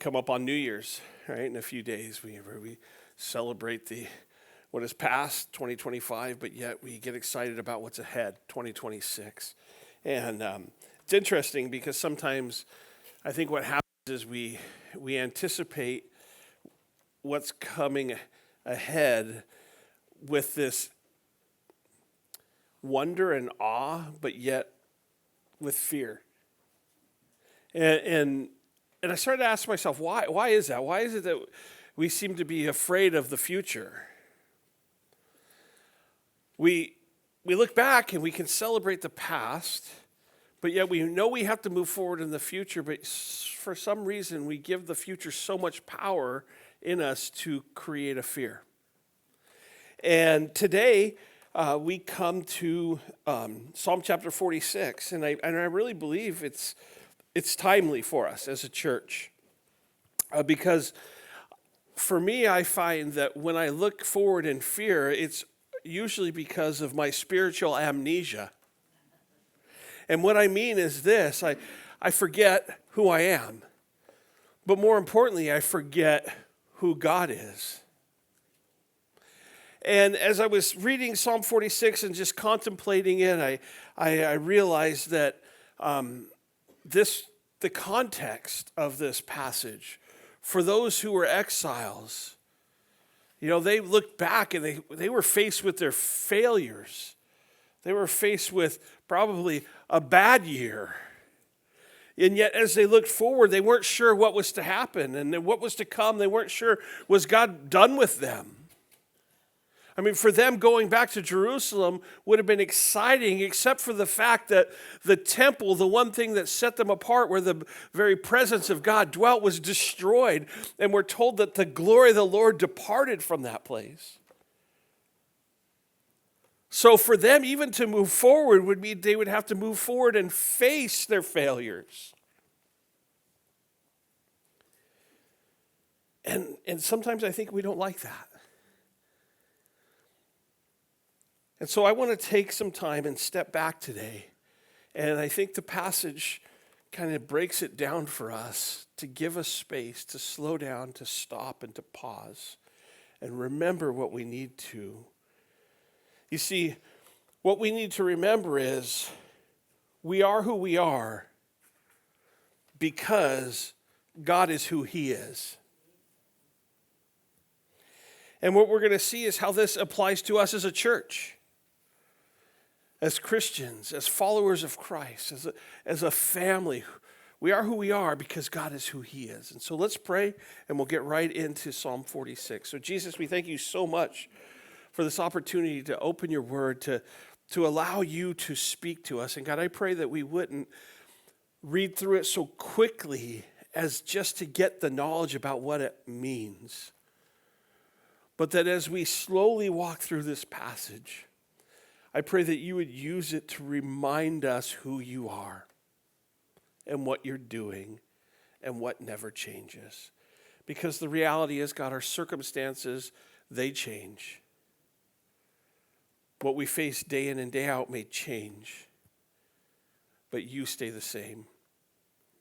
come up on New Year's, right? In a few days, we celebrate what is past, 2025, but yet we get excited about what's ahead, 2026. And it's interesting because sometimes I think what happens is we anticipate what's coming ahead with this wonder and awe, but yet with fear. And I started to ask myself, why is that? Why is it that we seem to be afraid of the future? We look back and we can celebrate the past, but yet we know we have to move forward in the future, but for some reason we give the future so much power in us to create a fear. And today we come to Psalm chapter 46, and I really believe it's timely for us as a church. Because for me, I find that when I look forward in fear, it's usually because of my spiritual amnesia. And what I mean is this, I forget who I am. But more importantly, I forget who God is. And as I was reading Psalm 46 and just contemplating it, I realized that the context of this passage, for those who were exiles, they looked back and they were faced with their failures. They were faced with probably a bad year. And yet as they looked forward, they weren't sure what was to happen. And what was to come, they weren't sure, was God done with them? I mean, for them, going back to Jerusalem would have been exciting, except for the fact that the temple, the one thing that set them apart, where the very presence of God dwelt, was destroyed. And we're told that the glory of the Lord departed from that place. So for them, even to move forward would mean they would have to move forward and face their failures. And sometimes I think we don't like that. And so I want to take some time and step back today. And I think the passage kind of breaks it down for us to give us space to slow down, to stop, and to pause and remember what we need to. You see, what we need to remember is we are who we are because God is who He is. And what we're going to see is how this applies to us as a church. As Christians, as followers of Christ, as a family, we are who we are because God is who He is. And so let's pray, and we'll get right into Psalm 46. So Jesus, we thank You so much for this opportunity to open Your word, to allow You to speak to us. And God, I pray that we wouldn't read through it so quickly as just to get the knowledge about what it means, but that as we slowly walk through this passage, I pray that You would use it to remind us who You are and what You're doing and what never changes. Because the reality is, God, our circumstances, they change. What we face day in and day out may change, but You stay the same.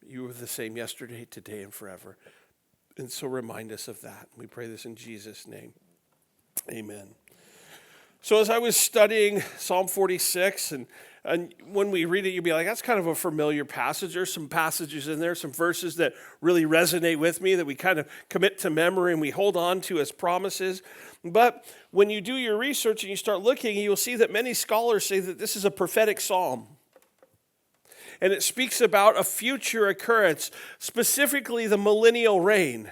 You were the same yesterday, today, and forever. And so remind us of that. We pray this in Jesus' name. Amen. So as I was studying Psalm 46, and when we read it, you'd be like, that's kind of a familiar passage. There's some passages in there, some verses that really resonate with me, that we kind of commit to memory and we hold on to as promises. But when you do your research and you start looking, you'll see that many scholars say that this is a prophetic psalm. And it speaks about a future occurrence, specifically the millennial reign,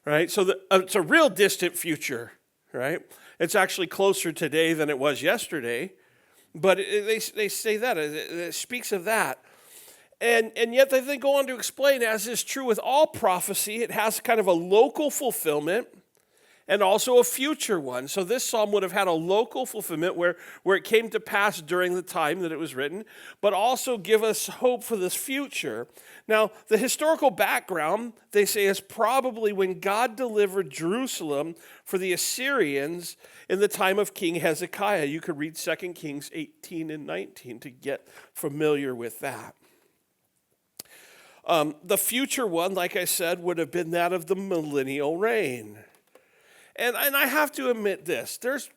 right? So it's a real distant future, right? It's actually closer today than it was yesterday, but they say that. It speaks of that. And yet they go on to explain, as is true with all prophecy, it has kind of a local fulfillment and also a future one. So this psalm would have had a local fulfillment where it came to pass during the time that it was written, but also give us hope for this future. Now, the historical background, they say, is probably when God delivered Jerusalem for the Assyrians in the time of King Hezekiah. You could read 2 Kings 18 and 19 to get familiar with that. The future one, like I said, would have been that of the millennial reign. And I have to admit this, there's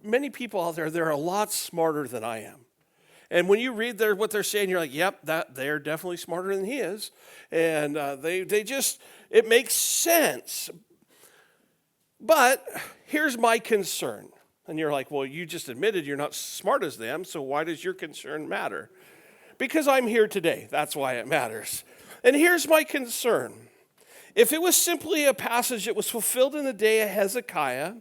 many people out there that are a lot smarter than I am. And when you read what they're saying, you're like, yep, they're definitely smarter than he is. And it makes sense. But here's my concern. And you're like, well, you just admitted you're not smart as them, so why does your concern matter? Because I'm here today. That's why it matters. And here's my concern. If it was simply a passage that was fulfilled in the day of Hezekiah,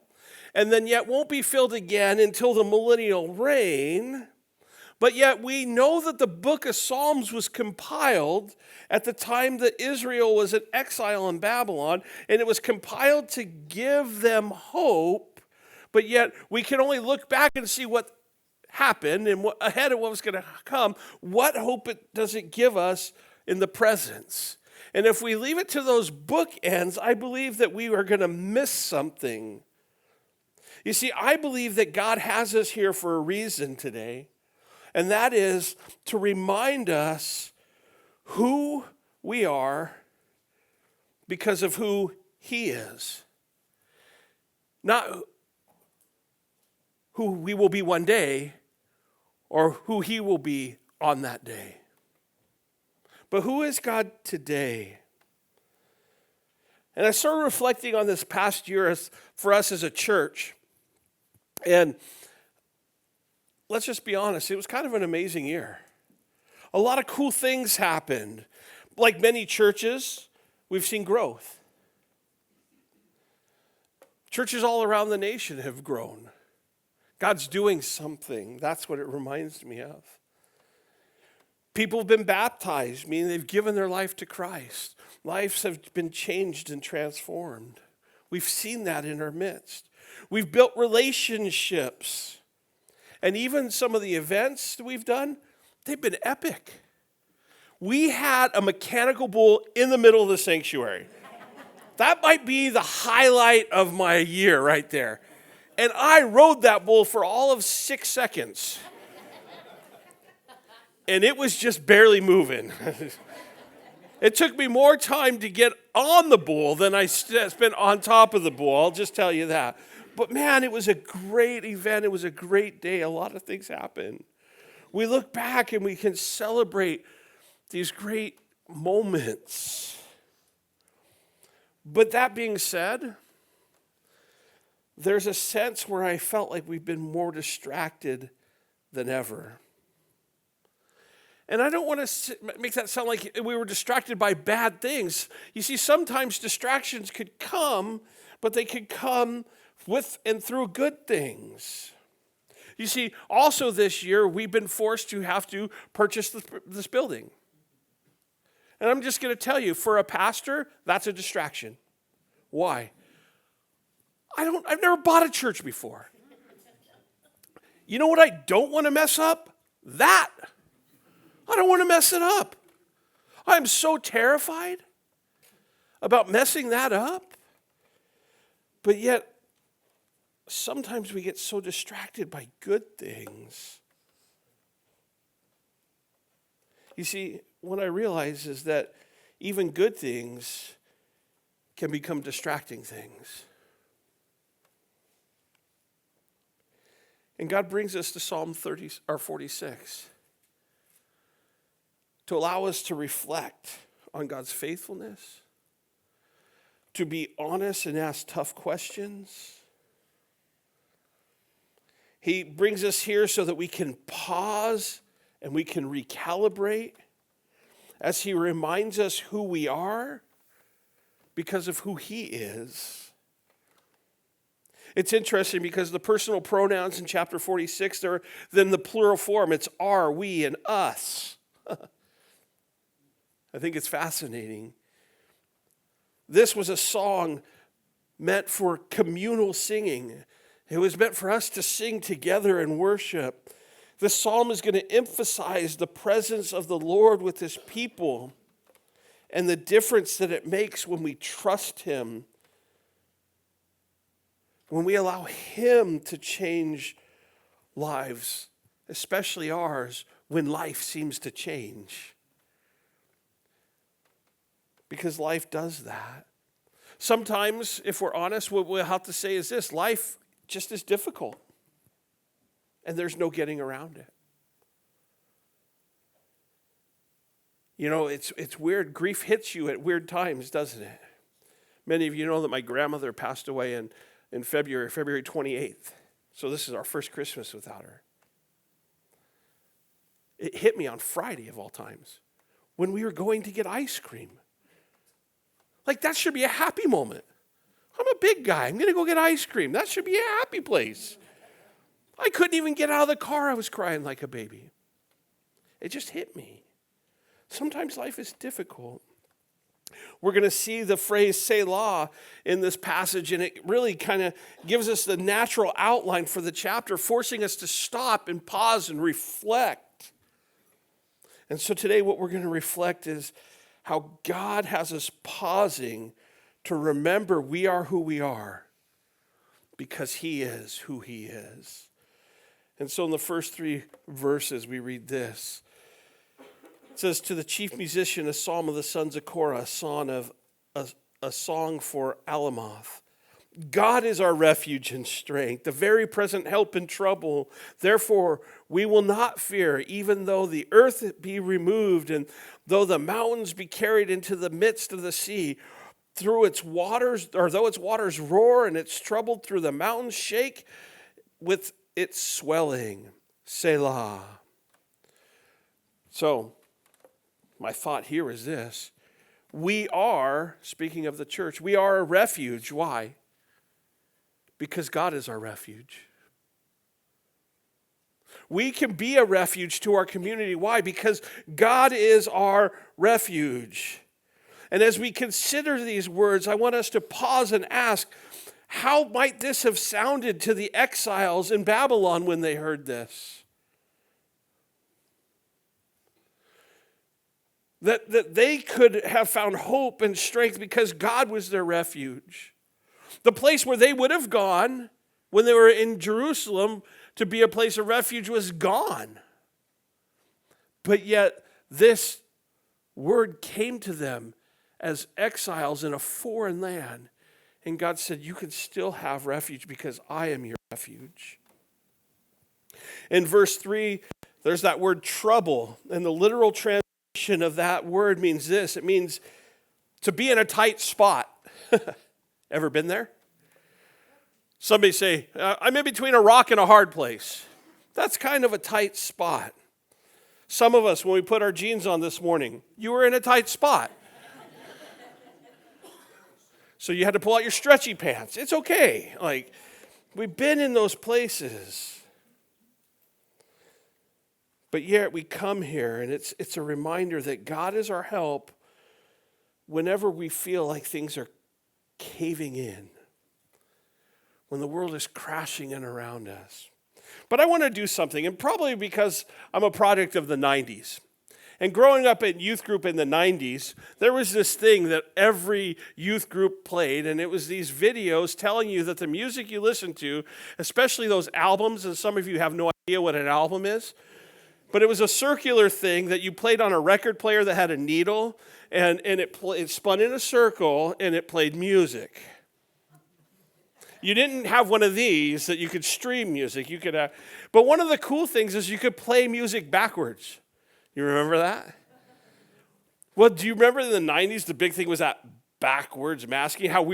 and then yet won't be filled again until the millennial reign, but yet we know that the book of Psalms was compiled at the time that Israel was in exile in Babylon, and it was compiled to give them hope, but yet we can only look back and see what happened and ahead of what was going to come. What hope does it give us in the presence? And if we leave it to those bookends, I believe that we are going to miss something. You see, I believe that God has us here for a reason today, and that is to remind us who we are because of who He is. Not who we will be one day or who He will be on that day. But who is God today? And I started reflecting on this past year for us as a church. And let's just be honest, it was kind of an amazing year. A lot of cool things happened. Like many churches, we've seen growth. Churches all around the nation have grown. God's doing something. That's what it reminds me of. People have been baptized, meaning they've given their life to Christ. Lives have been changed and transformed. We've seen that in our midst. We've built relationships. And even some of the events that we've done, they've been epic. We had a mechanical bull in the middle of the sanctuary. That might be the highlight of my year right there. And I rode that bull for all of 6 seconds. And it was just barely moving. It took me more time to get on the bull than I spent on top of the bull. I'll just tell you that. But man, it was a great event. It was a great day. A lot of things happened. We look back and we can celebrate these great moments. But that being said, there's a sense where I felt like we've been more distracted than ever. And I don't want to make that sound like we were distracted by bad things. You see, sometimes distractions could come, but they could come with and through good things. You see, also this year, we've been forced to have to purchase this building. And I'm just going to tell you, for a pastor, that's a distraction. Why? I've never bought a church before. You know what I don't want to mess up? That. I don't want to mess it up. I'm so terrified about messing that up. But yet, sometimes we get so distracted by good things. You see, what I realize is that even good things can become distracting things. And God brings us to Psalm 46 to allow us to reflect on God's faithfulness, to be honest and ask tough questions. He brings us here so that we can pause and we can recalibrate as He reminds us who we are because of who He is. It's interesting because the personal pronouns in chapter 46, they're then the plural form. It's our, we, and us. I think it's fascinating. This was a song meant for communal singing. It was meant for us to sing together and worship. This psalm is going to emphasize the presence of the Lord with His people and the difference that it makes when we trust Him, when we allow Him to change lives, especially ours, when life seems to change. because life does that. Sometimes, if we're honest, what we'll have to say is this: life just is difficult, and there's no getting around it. You know, it's weird. Grief hits you at weird times, doesn't it? Many of you know that my grandmother passed away in February 28th. So this is our first Christmas without her. It hit me on Friday of all times when we were going to get ice cream. Like, that should be a happy moment. I'm a big guy. I'm going to go get ice cream. That should be a happy place. I couldn't even get out of the car. I was crying like a baby. It just hit me. Sometimes life is difficult. We're going to see the phrase Selah in this passage, and it really kind of gives us the natural outline for the chapter, forcing us to stop and pause and reflect. And so today what we're going to reflect is how God has us pausing to remember we are who we are because he is who he is. And so in the first 3 verses we read this. It says, to the chief musician, a psalm of the sons of Korah, a song for Alamoth. God is our refuge and strength, the very present help in trouble. Therefore, we will not fear, even though the earth be removed, and though the mountains be carried into the midst of the sea, through its waters, or though its waters roar and it's troubled, through the mountains shake with its swelling. Selah. So, my thought here is this. We are, speaking of the church, we are a refuge. Why? Because God is our refuge. We can be a refuge to our community. Why? Because God is our refuge. And as we consider these words, I want us to pause and ask, how might this have sounded to the exiles in Babylon when they heard this? That they could have found hope and strength because God was their refuge. The place where they would have gone when they were in Jerusalem to be a place of refuge was gone. But yet this word came to them as exiles in a foreign land. And God said, you can still have refuge because I am your refuge. In verse 3, there's that word trouble. And the literal translation of that word means this. It means to be in a tight spot. Ever been there? Somebody say, I'm in between a rock and a hard place. That's kind of a tight spot. Some of us, when we put our jeans on this morning, you were in a tight spot. So you had to pull out your stretchy pants. It's okay. Like, we've been in those places. But yet we come here, and it's a reminder that God is our help whenever we feel like things are caving in, when the world is crashing in around us. But I want to do something, and probably because I'm a product of the 90s. And growing up in youth group in the 90s, there was this thing that every youth group played, and it was these videos telling you that the music you listen to, especially those albums, and some of you have no idea what an album is, but it was a circular thing that you played on a record player that had a needle, and it spun in a circle, and it played music. You didn't have one of these that you could stream music. But one of the cool things is you could play music backwards. You remember that? Well, do you remember in the 90s, the big thing was that backwards masking, how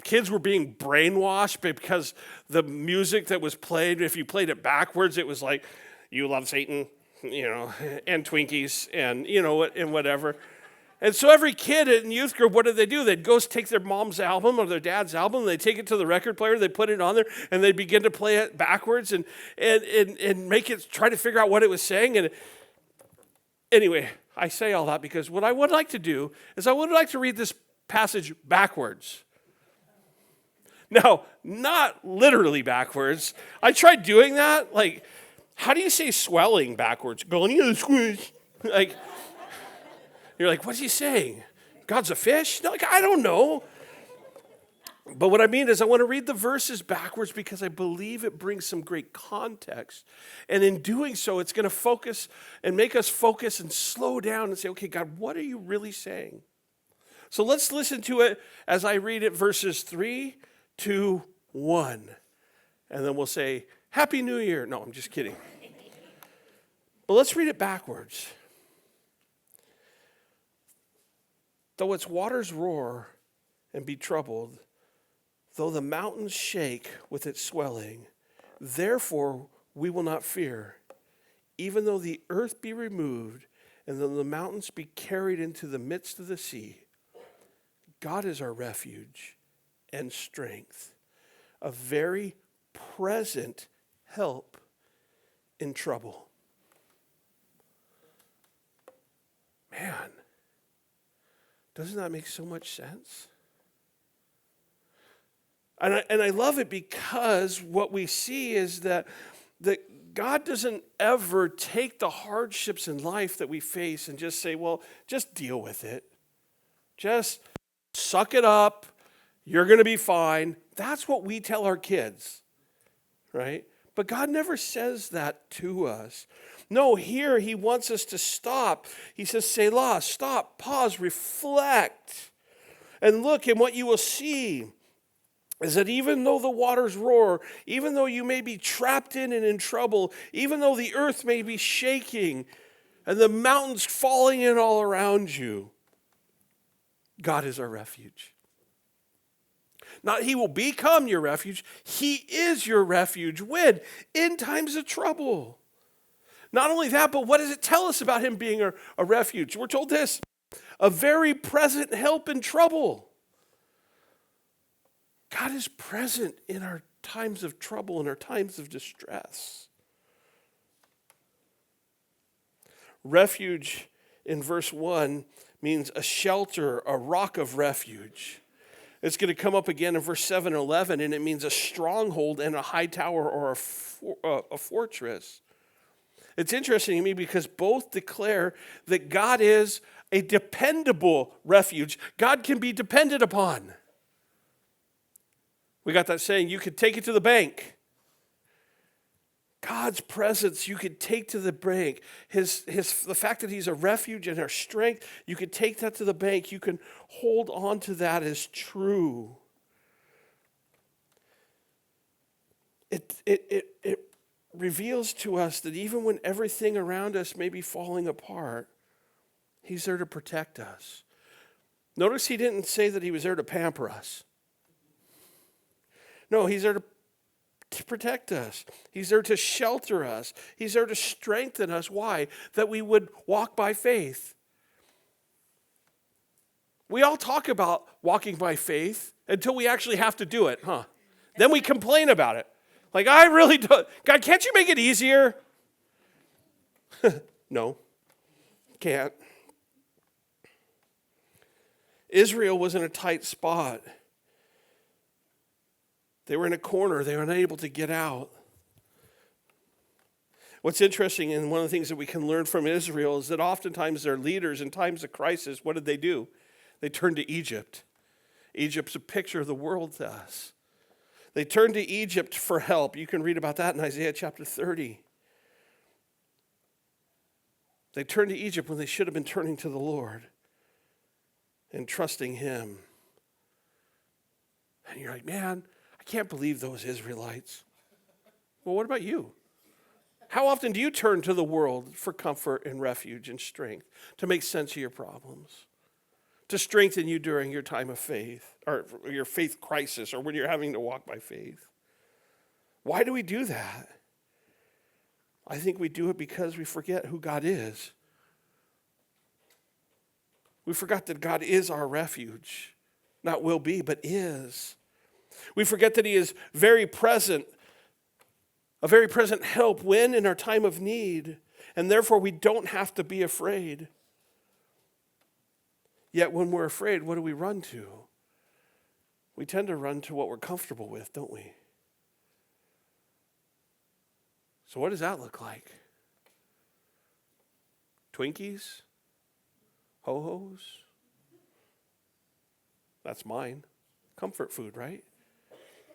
kids were being brainwashed because the music that was played, if you played it backwards, it was like, you love Satan, and Twinkies, and, and whatever. And so every kid in youth group, what did they do? They'd go take their mom's album or their dad's album, and they'd take it to the record player, they put it on there, and they'd begin to play it backwards and make it, try to figure out what it was saying. And anyway, I say all that because what I would like to do is I would like to read this passage backwards. Now, not literally backwards. I tried doing that, like, how do you say swelling backwards? Going, squish. Like, you're like, what's he saying? God's a fish? No, like, I don't know. But what I mean is I want to read the verses backwards because I believe it brings some great context. And in doing so, it's going to focus and make us focus and slow down and say, okay, God, what are you really saying? So let's listen to it as I read it, verses 3 to 1. And then we'll say, Happy New Year. No, I'm just kidding. But let's read it backwards. Though its waters roar and be troubled, though the mountains shake with its swelling, therefore we will not fear, even though the earth be removed and though the mountains be carried into the midst of the sea. God is our refuge and strength, a very present help in trouble. Man, doesn't that make so much sense? And I love it because what we see is that God doesn't ever take the hardships in life that we face and just say, well, just deal with it. Just suck it up. You're going to be fine. That's what we tell our kids, right? But God never says that to us. No, here he wants us to stop. He says, Selah, stop, pause, reflect. And look, and what you will see is that even though the waters roar, even though you may be trapped in and in trouble, even though the earth may be shaking and the mountains falling in all around you, God is our refuge. Not he will become your refuge. He is your refuge when? In times of trouble. Not only that, but what does it tell us about him being a refuge? We're told this, a very present help in trouble. God is present in our times of trouble and our times of distress. Refuge in verse 1 means a shelter, a rock of refuge. It's going to come up again in verse 7 and 11, and it means a stronghold and a high tower or a fortress. It's interesting to me because both declare that God is a dependable refuge. God can be depended upon. We got that saying, you could take it to the bank. God's presence you could take to the bank. The fact that he's a refuge and our strength, you could take that to the bank. You can hold on to that as true. It reveals to us that even when everything around us may be falling apart, he's there to protect us. Notice he didn't say that he was there to pamper us. No, he's there to protect us. He's there to shelter us. He's there to strengthen us. Why? That we would walk by faith. We all talk about walking by faith until we actually have to do it, huh? Then we complain about it. Like, I really don't. God, can't you make it easier? No, can't. Israel was in a tight spot. They were in a corner. They were unable to get out. What's interesting, and one of the things that we can learn from Israel, is that oftentimes their leaders in times of crisis, what did they do? They turned to Egypt. Egypt's a picture of the world to us. They turned to Egypt for help. You can read about that in Isaiah chapter 30. They turned to Egypt when they should have been turning to the Lord and trusting him. And you're like, man, I can't believe those Israelites. Well, what about you? How often do you turn to the world for comfort and refuge and strength to make sense of your problems, to strengthen you during your time of faith or your faith crisis or when you're having to walk by faith? Why do we do that? I think we do it because we forget who God is. We forgot that God is our refuge, not will be, but is. We forget that he is very present, a very present help when in our time of need, and therefore we don't have to be afraid. Yet when we're afraid, what do we run to? We tend to run to what we're comfortable with, don't we? So what does that look like? Twinkies? Ho-Hos? That's mine. Comfort food, right?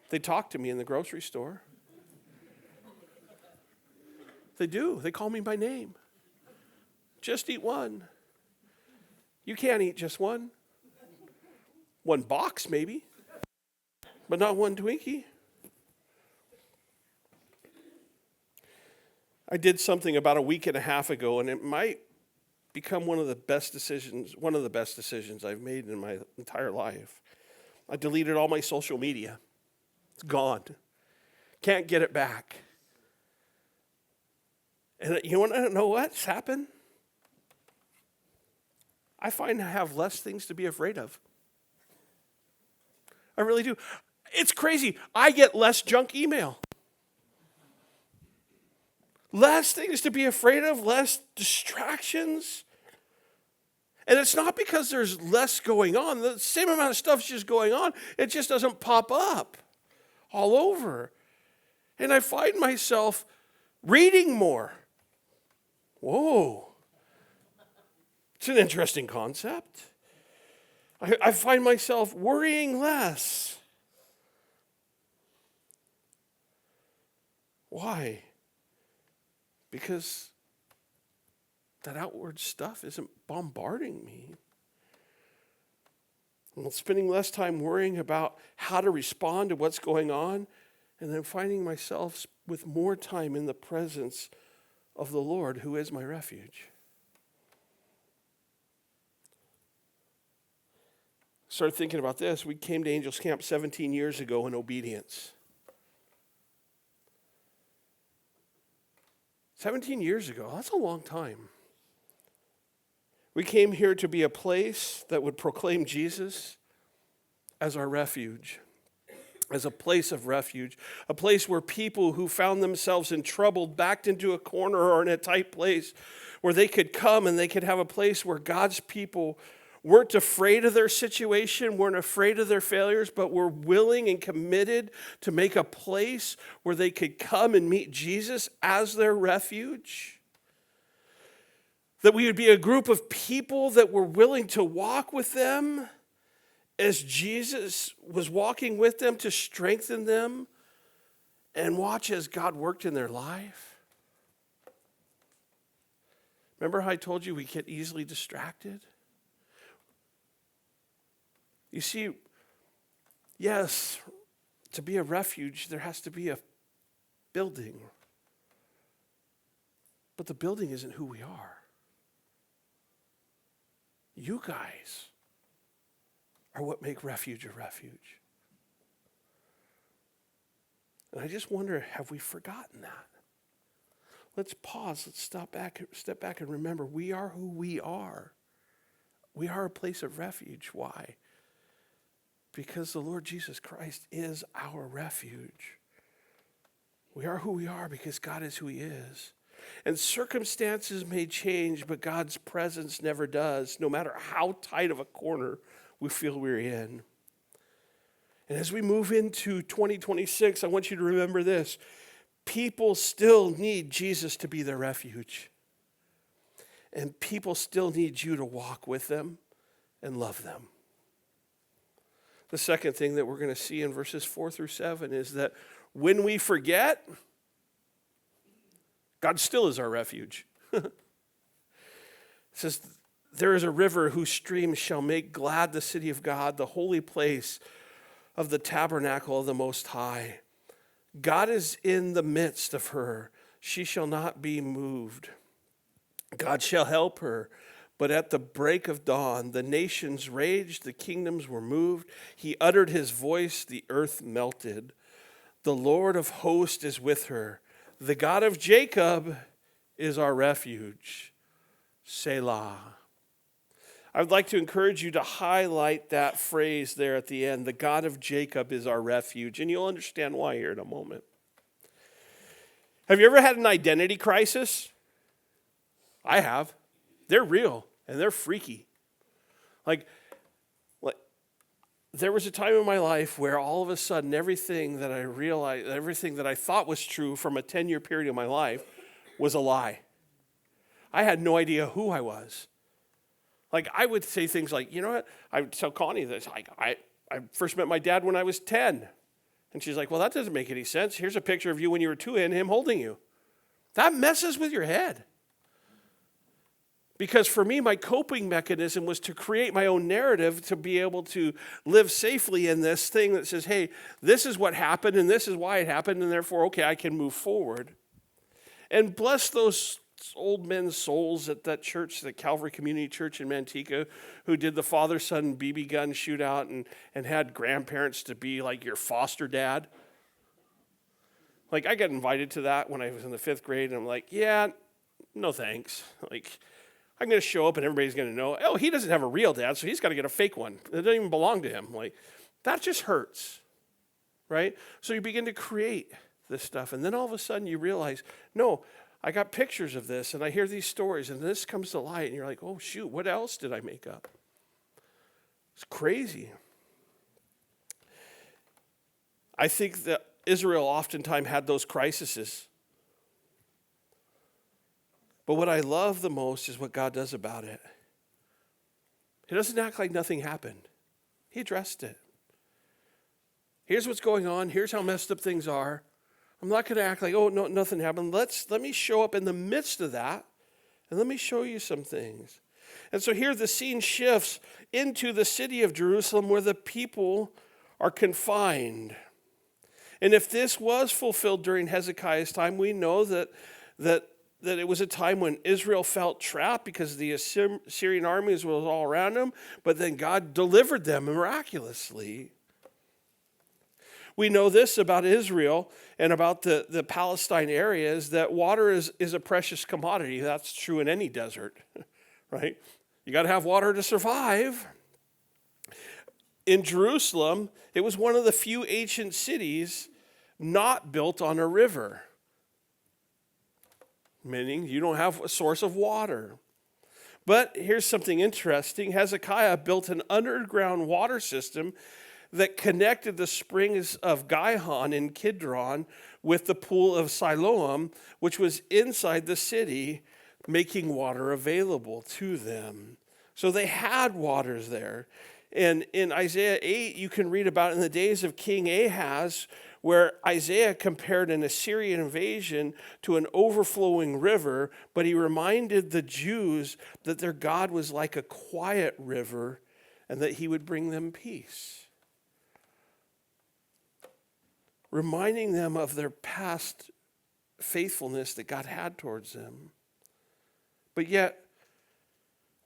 They talk to me in the grocery store. They do. They call me by name. Just eat one. You can't eat just one. One box, maybe, but not one Twinkie. I did something about a week and a half ago, and it might become one of the best decisions I've made in my entire life. I deleted all my social media. It's gone. Can't get it back. And you want to know what's happened? I find I have less things to be afraid of. I really do. It's crazy. I get less junk email. Less things to be afraid of, less distractions. And it's not because there's less going on. The same amount of stuff's just going on. It just doesn't pop up all over. And I find myself reading more. Whoa. It's an interesting concept. I find myself worrying less. Why? Because that outward stuff isn't bombarding me. I'm spending less time worrying about how to respond to what's going on, and then finding myself with more time in the presence of the Lord, who is my refuge. Started thinking about this. We came to Angels Camp 17 years ago in obedience. 17 years ago, that's a long time. We came here to be a place that would proclaim Jesus as our refuge, as a place of refuge, a place where people who found themselves in trouble, backed into a corner or in a tight place, where they could come and they could have a place where God's people weren't afraid of their situation, weren't afraid of their failures, but were willing and committed to make a place where they could come and meet Jesus as their refuge. That we would be a group of people that were willing to walk with them as Jesus was walking with them to strengthen them and watch as God worked in their life. Remember how I told you we get easily distracted? You see, yes, to be a refuge, there has to be a building. But the building isn't who we are. You guys are what make refuge a refuge. And I just wonder, have we forgotten that? Let's pause, let's step back and remember, we are who we are. We are a place of refuge. Why? Because the Lord Jesus Christ is our refuge. We are who we are because God is who he is. And circumstances may change, but God's presence never does, no matter how tight of a corner we feel we're in. And as we move into 2026, I want you to remember this. People still need Jesus to be their refuge. And people still need you to walk with them and love them. The second thing that we're going to see in verses 4 through 7 is that when we forget, God still is our refuge. It says, there is a river whose streams shall make glad the city of God, the holy place of the tabernacle of the Most High. God is in the midst of her. She shall not be moved. God shall help her. But at the break of dawn, the nations raged, the kingdoms were moved. He uttered his voice, the earth melted. The Lord of hosts is with her. The God of Jacob is our refuge. Selah. I would like to encourage you to highlight that phrase there at the end. The God of Jacob is our refuge. And you'll understand why here in a moment. Have you ever had an identity crisis? I have. They're real. And they're freaky. Like, there was a time in my life where all of a sudden everything that I realized, everything that I thought was true from a 10-year period of my life was a lie. I had no idea who I was. Like, I would say things like, you know what? I would tell Connie this. I first met my dad when I was 10. And she's like, well, that doesn't make any sense. Here's a picture of you when you were 2 and him holding you. That messes with your head. Because for me, my coping mechanism was to create my own narrative to be able to live safely in this thing that says, hey, this is what happened and this is why it happened, and therefore, okay, I can move forward. And bless those old men's souls at that church, the Calvary Community Church in Manteca, who did the father-son BB gun shootout and had grandparents to be like your foster dad. Like, I got invited to that when I was in the 5th grade, and I'm like, yeah, no thanks. Like, I'm going to show up and everybody's going to know, oh, he doesn't have a real dad, so he's got to get a fake one. It doesn't even belong to him. Like, that just hurts, right? So you begin to create this stuff, and then all of a sudden you realize, no, I got pictures of this, and I hear these stories, and this comes to light, and you're like, oh, shoot, what else did I make up? It's crazy. I think that Israel oftentimes had those crises. But what I love the most is what God does about it. He doesn't act like nothing happened. He addressed it. Here's what's going on. Here's how messed up things are. I'm not going to act like, oh, no, nothing happened. Let me show up in the midst of that, and let me show you some things. And so here the scene shifts into the city of Jerusalem where the people are confined. And if this was fulfilled during Hezekiah's time, we know that it was a time when Israel felt trapped because the Assyrian armies was all around them, but then God delivered them miraculously. We know this about Israel and about the Palestine areas, that water is a precious commodity. That's true in any desert, right? You got to have water to survive. In Jerusalem, it was one of the few ancient cities not built on a river, meaning you don't have a source of water. But here's something interesting. Hezekiah built an underground water system that connected the springs of Gihon in Kidron with the pool of Siloam, which was inside the city, making water available to them. So they had waters there. And in Isaiah 8, you can read about in the days of King Ahaz, where Isaiah compared an Assyrian invasion to an overflowing river, but he reminded the Jews that their God was like a quiet river and that he would bring them peace. Reminding them of their past faithfulness that God had towards them. But yet,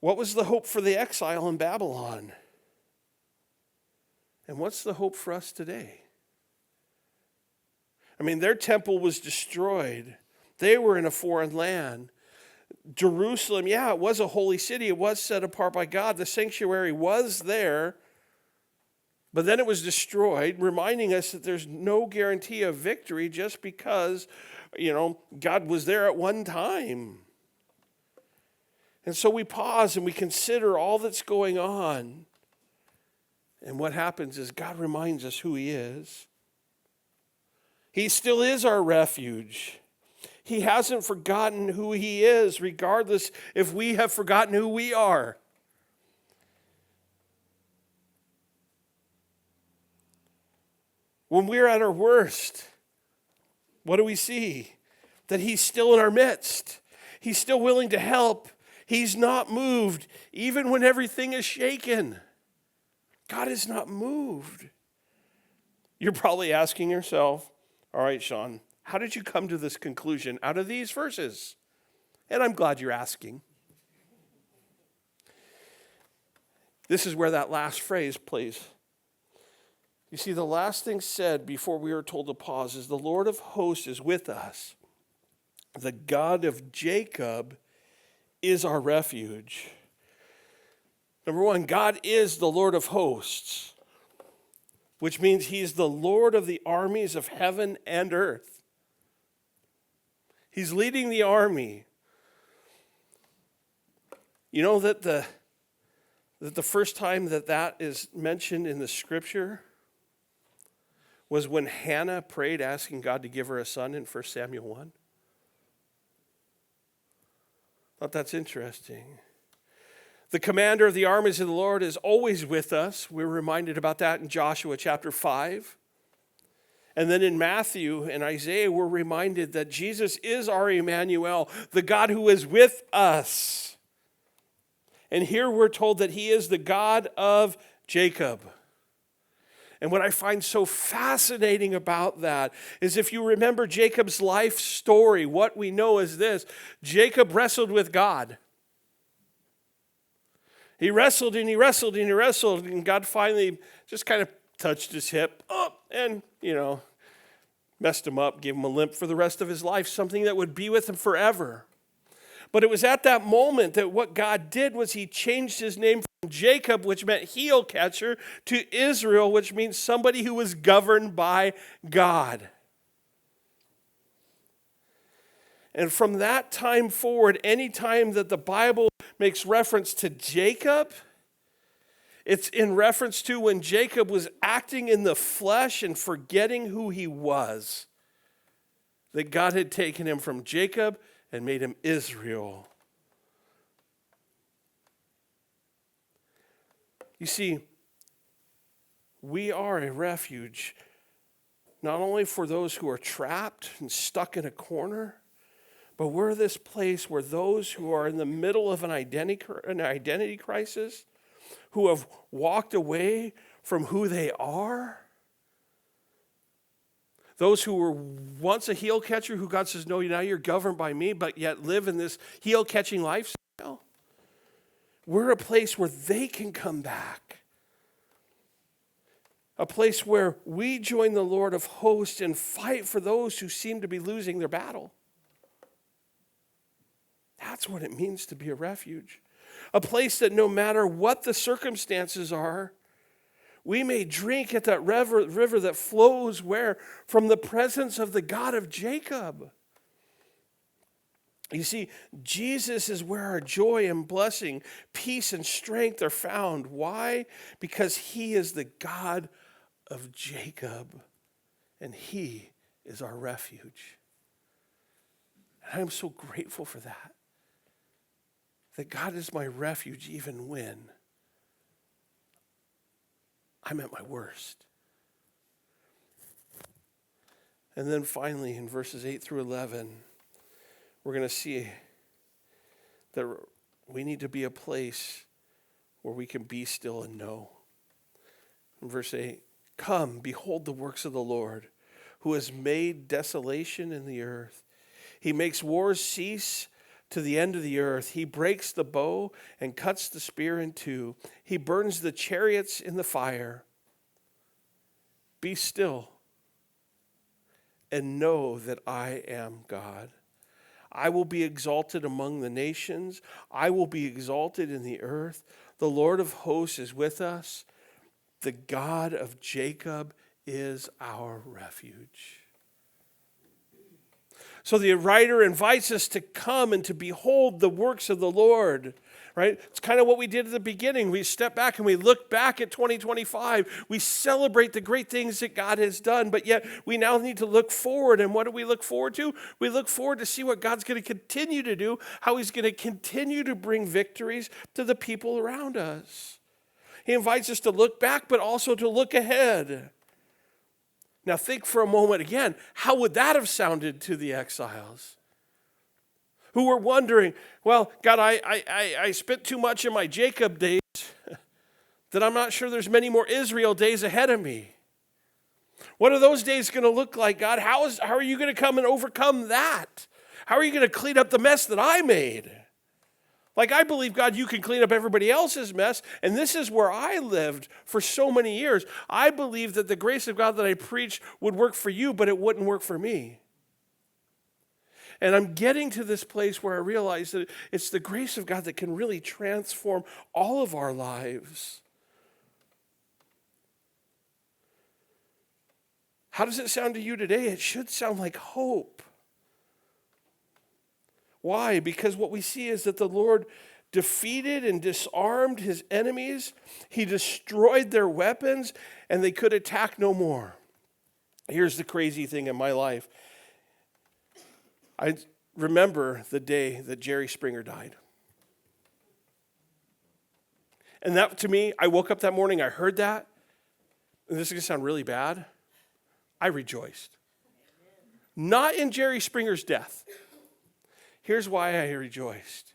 what was the hope for the exile in Babylon? And what's the hope for us today? I mean, their temple was destroyed. They were in a foreign land. Jerusalem, yeah, it was a holy city. It was set apart by God. The sanctuary was there. But then it was destroyed, reminding us that there's no guarantee of victory just because, God was there at one time. And so we pause and we consider all that's going on. And what happens is God reminds us who he is. He still is our refuge. He hasn't forgotten who he is, regardless if we have forgotten who we are. When we're at our worst, what do we see? That he's still in our midst. He's still willing to help. He's not moved, even when everything is shaken. God is not moved. You're probably asking yourself, all right, Shawn, how did you come to this conclusion out of these verses? And I'm glad you're asking. This is where that last phrase plays. You see, the last thing said before we are told to pause is the Lord of hosts is with us. The God of Jacob is our refuge. Number one, God is the Lord of hosts, which means he's the Lord of the armies of heaven and earth. He's leading the army. You know that the first time that is mentioned in the scripture was when Hannah prayed asking God to give her a son in 1 Samuel 1. Thought that's interesting. The commander of the armies of the Lord is always with us. We're reminded about that in Joshua chapter 5. And then in Matthew and Isaiah, we're reminded that Jesus is our Emmanuel, the God who is with us. And here we're told that he is the God of Jacob. And what I find so fascinating about that is if you remember Jacob's life story, what we know is this: Jacob wrestled with God. He wrestled and he wrestled and he wrestled, and God finally just kind of touched his hip and, messed him up, gave him a limp for the rest of his life, something that would be with him forever. But it was at that moment that what God did was he changed his name from Jacob, which meant heel catcher, to Israel, which means somebody who was governed by God. And from that time forward, any time that the Bible makes reference to Jacob, it's in reference to when Jacob was acting in the flesh and forgetting who he was. That God had taken him from Jacob and made him Israel. You see, we are a refuge, not only for those who are trapped and stuck in a corner, but we're this place where those who are in the middle of an identity crisis, who have walked away from who they are, those who were once a heel catcher, who God says, no, now you're governed by me, but yet live in this heel catching lifestyle. We're a place where they can come back. A place where we join the Lord of hosts and fight for those who seem to be losing their battle. That's what it means to be a refuge. A place that no matter what the circumstances are, we may drink at that river that flows where? From the presence of the God of Jacob. You see, Jesus is where our joy and blessing, peace and strength are found. Why? Because he is the God of Jacob, and he is our refuge. And I'm so grateful for that. That God is my refuge even when I'm at my worst. And then finally, in verses 8 through 11, we're going to see that we need to be a place where we can be still and know. In verse 8, come, behold the works of the Lord, who has made desolation in the earth. He makes wars cease to the end of the earth. He breaks the bow and cuts the spear in two. He burns the chariots in the fire. Be still and know that I am God. I will be exalted among the nations. I will be exalted in the earth. The Lord of hosts is with us. The God of Jacob is our refuge. So the writer invites us to come and to behold the works of the Lord, right? It's kind of what we did at the beginning. We step back and we look back at 2025. We celebrate the great things that God has done, but yet we now need to look forward. And what do we look forward to? We look forward to see what God's going to continue to do, how he's going to continue to bring victories to the people around us. He invites us to look back, but also to look ahead. Now think for a moment again, how would that have sounded to the exiles? Who were wondering, well, God, I spent too much in my Jacob days that I'm not sure there's many more Israel days ahead of me. What are those days going to look like, God? How are you going to come and overcome that? How are you going to clean up the mess that I made? Like, I believe, God, you can clean up everybody else's mess, and this is where I lived for so many years. I believe that the grace of God that I preach would work for you, but it wouldn't work for me. And I'm getting to this place where I realize that it's the grace of God that can really transform all of our lives. How does it sound to you today? It should sound like hope. Why? Because what we see is that the Lord defeated and disarmed his enemies. He destroyed their weapons, and they could attack no more. Here's the crazy thing in my life. I remember the day that Jerry Springer died. And that, to me, I woke up that morning, I heard that, and this is going to sound really bad. I rejoiced. Not in Jerry Springer's death. Here's why I rejoiced.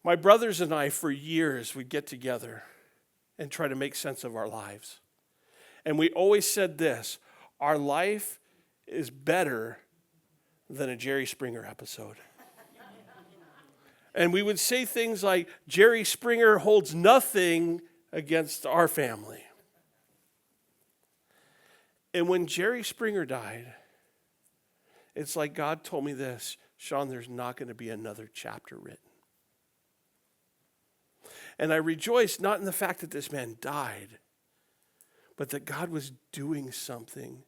My brothers and I, for years, we'd get together and try to make sense of our lives. And we always said this: our life is better than a Jerry Springer episode. And we would say things like, Jerry Springer holds nothing against our family. And when Jerry Springer died, it's like God told me this: Shawn, there's not going to be another chapter written. And I rejoiced not in the fact that this man died, but that God was doing something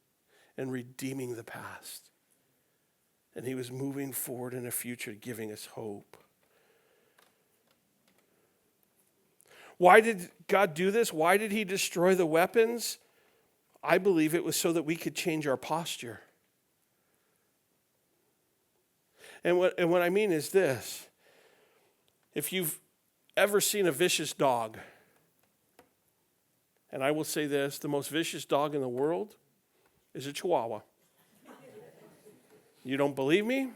and redeeming the past. And he was moving forward in a future, giving us hope. Why did God do this? Why did he destroy the weapons? I believe it was so that we could change our posture. And what I mean is this: if you've ever seen a vicious dog, and I will say this, the most vicious dog in the world is a Chihuahua. You don't believe me?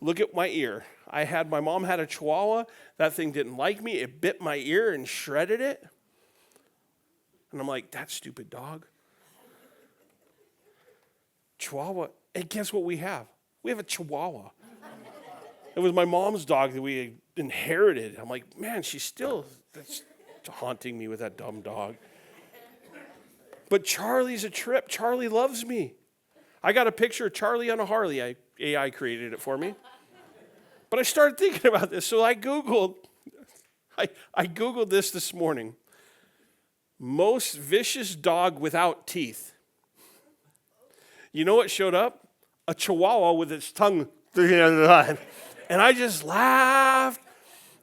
Look at my ear. My mom had a Chihuahua. That thing didn't like me. It bit my ear and shredded it. And I'm like, that stupid dog. Chihuahua. And guess what we have? We have a Chihuahua. It was my mom's dog that we inherited. I'm like, man, that's haunting me with that dumb dog. But Charlie's a trip. Charlie loves me. I got a picture of Charlie on a Harley. AI created it for me. But I started thinking about this, so I Googled this morning. Most vicious dog without teeth. You know what showed up? A Chihuahua with its tongue through the end of the line. And I just laughed.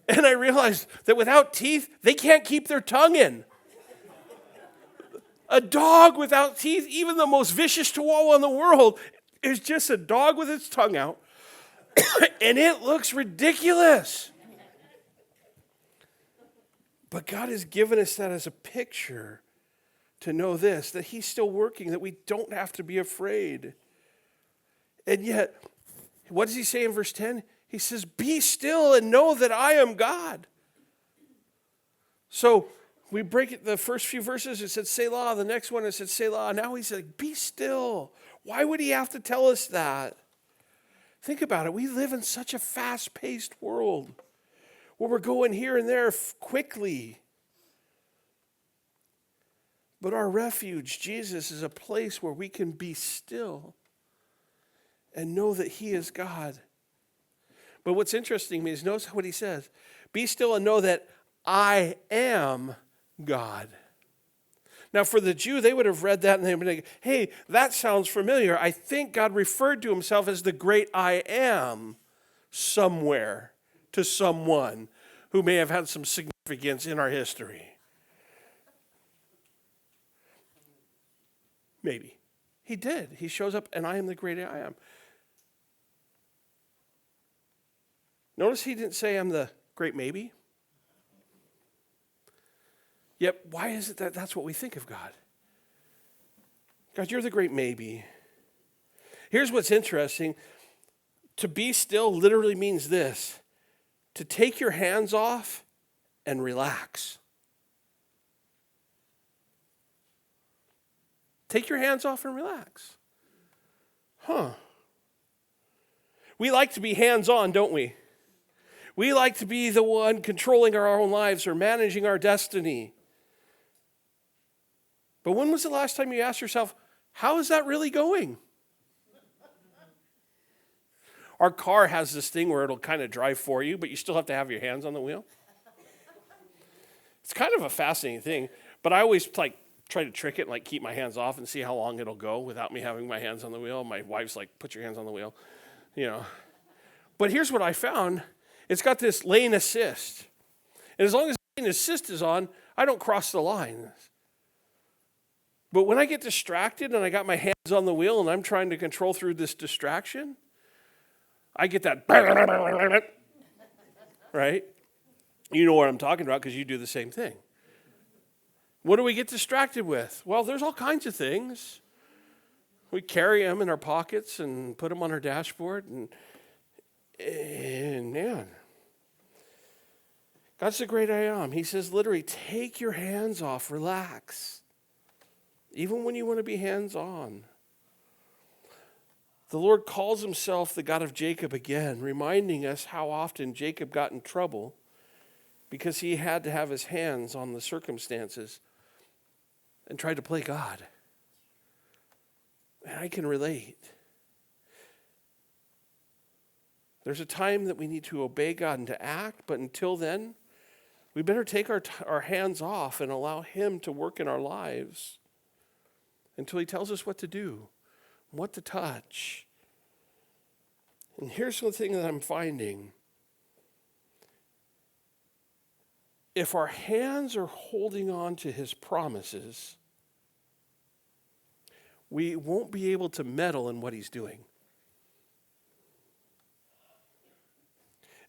And I realized that without teeth, they can't keep their tongue in. A dog without teeth, even the most vicious Chihuahua in the world, is just a dog with its tongue out. And it looks ridiculous. But God has given us that as a picture to know this, that he's still working, that we don't have to be afraid. And yet, what does he say in verse 10? He says, be still and know that I am God. So we break it, the first few verses, it said Selah. The next one, it said Selah. Now he said, be still. Why would he have to tell us that? Think about it. We live in such a fast-paced world where we're going here and there quickly. But our refuge, Jesus, is a place where we can be still and know that he is God. But what's interesting to me is notice what he says. Be still and know that I am God. Now, for the Jew, they would have read that and they would be like, hey, that sounds familiar. I think God referred to himself as the great I am somewhere to someone who may have had some significance in our history. Maybe. He did. He shows up, and I am the great I am. Notice he didn't say I'm the great maybe. Yet, why is it that that's what we think of God? God, you're the great maybe. Here's what's interesting. To be still literally means this: to take your hands off and relax. Take your hands off and relax. We like to be hands-on, don't we? We like to be the one controlling our own lives or managing our destiny. But when was the last time you asked yourself, how is that really going? Our car has this thing where it'll kind of drive for you, but you still have to have your hands on the wheel. It's kind of a fascinating thing, but I always try to trick it and keep my hands off and see how long it'll go without me having my hands on the wheel. My wife's like, put your hands on the wheel, But here's what I found. It's got this lane assist. And as long as the lane assist is on, I don't cross the line. But when I get distracted and I got my hands on the wheel and I'm trying to control through this distraction, I get that, right? You know what I'm talking about because you do the same thing. What do we get distracted with? Well, there's all kinds of things. We carry them in our pockets and put them on our dashboard. And man, God's the great I am. He says literally, take your hands off, relax. Even when you want to be hands-on. The Lord calls himself the God of Jacob again, reminding us how often Jacob got in trouble because he had to have his hands on the circumstances and tried to play God. And I can relate. There's a time that we need to obey God and to act, but until then, we better take our hands off and allow him to work in our lives until he tells us what to do, what to touch. And here's the thing that I'm finding. If our hands are holding on to his promises, we won't be able to meddle in what he's doing.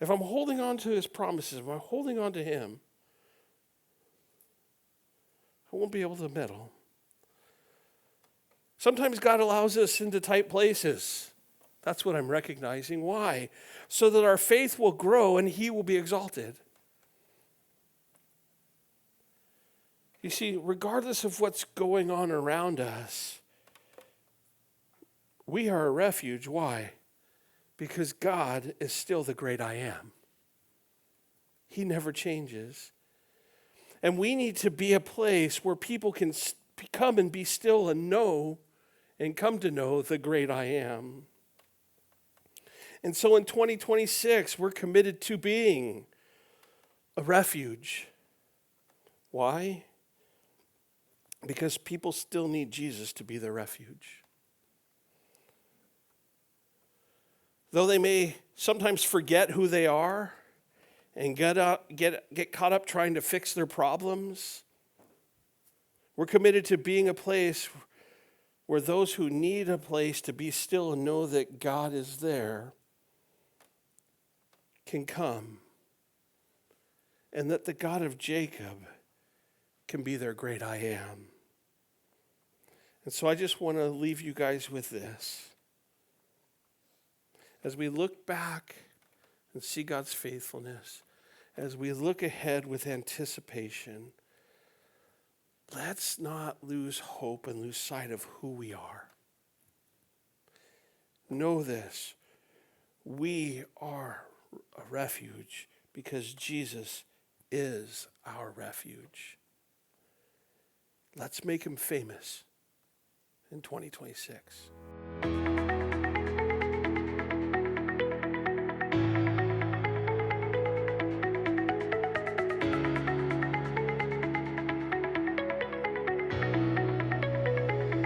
If I'm holding on to his promises, if I'm holding on to him, I won't be able to meddle. Sometimes God allows us into tight places. That's what I'm recognizing. Why? So that our faith will grow and he will be exalted. You see, regardless of what's going on around us, we are a refuge. Why? Because God is still the great I am. He never changes. And we need to be a place where people can come and be still and know and come to know the great I am. And so in 2026, we're committed to being a refuge. Why? Because people still need Jesus to be their refuge. Though they may sometimes forget who they are and get caught up trying to fix their problems, we're committed to being a place where those who need a place to be still and know that God is there can come, and that the God of Jacob can be their great I am. And so I just want to leave you guys with this. As we look back and see God's faithfulness, as we look ahead with anticipation, let's not lose hope and lose sight of who we are. Know this, we are a refuge because Jesus is our refuge. Let's make him famous in 2026.